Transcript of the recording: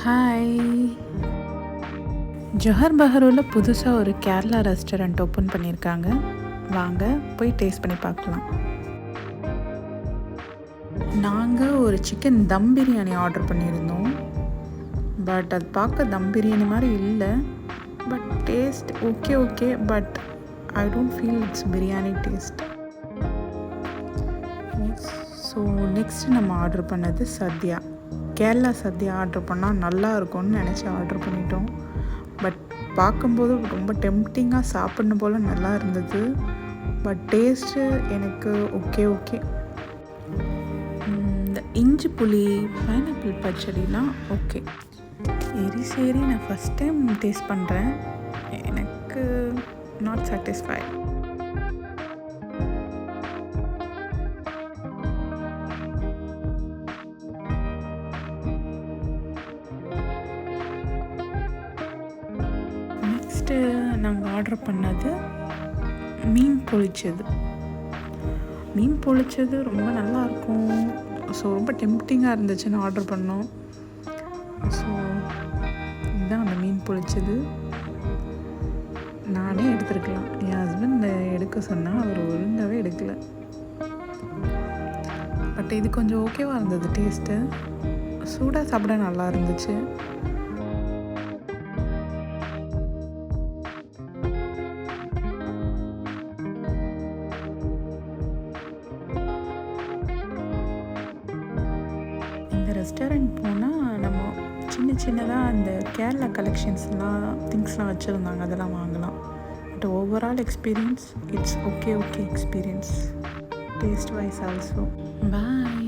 Hi. Johor பஹ்ரூவில் புதுசாக ஒரு Kerala restaurant open பண்ணியிருக்காங்க. வாங்க போய் டேஸ்ட் பண்ணி பார்க்கலாம். நாங்கள் ஒரு சிக்கன் தம் பிரியாணி ஆர்டர் பண்ணியிருந்தோம். பட் அது பார்க்க தம் பிரியாணி மாதிரி இல்லை. But taste okay but I don't feel it's biryani taste. So next நம்ம ஆர்டர் பண்ணது சத்யா. கேரளா சத்யா ஆர்டர் பண்ணால் நல்லா இருக்கும்னு நினச்சி ஆர்டர் பண்ணிட்டோம். பட் பார்க்கும்போது ரொம்ப டெம்ப்டிங்காக சாப்பிட்ணும் போல் நல்லா இருந்தது. பட் டேஸ்ட்டு எனக்கு ஓகே. இந்த இஞ்சி புளி பைனாப்பிள் பச்சடிலாம் ஓகே. எரிசேரி நான் ஃபஸ்ட் டைம் டேஸ்ட் பண்ணுறேன். எனக்கு நாட் சாட்டிஸ்ஃபை. நெக்ஸ்ட்டு நாங்கள் ஆர்டர் பண்ணது மீன் பொழிச்சது ரொம்ப நல்லாயிருக்கும். ஸோ ரொம்ப டெம்ப்டிங்காக இருந்துச்சுன்னு ஆர்டர் பண்ணோம். ஸோ இதுதான் அந்த மீன் பொழிச்சது. நானே எடுத்துருக்கலாம். என் ஹஸ்பண்ட் எடுக்க சொன்னால் அவர் ஒழுங்காகவே எடுக்கலை. பட் இது கொஞ்சம் ஓகேவாக இருந்தது. டேஸ்ட்டு சூடாக சாப்பிட நல்லா இருந்துச்சு. இந்த ரெஸ்டாரண்ட் போனால் நம்ம சின்னதாக அந்த கேரளா கலெக்ஷன்ஸ்லாம் திங்ஸ்லாம் வச்சுருந்தாங்க, அதெல்லாம் வாங்கலாம். But overall experience it's okay experience taste wise also. Bye.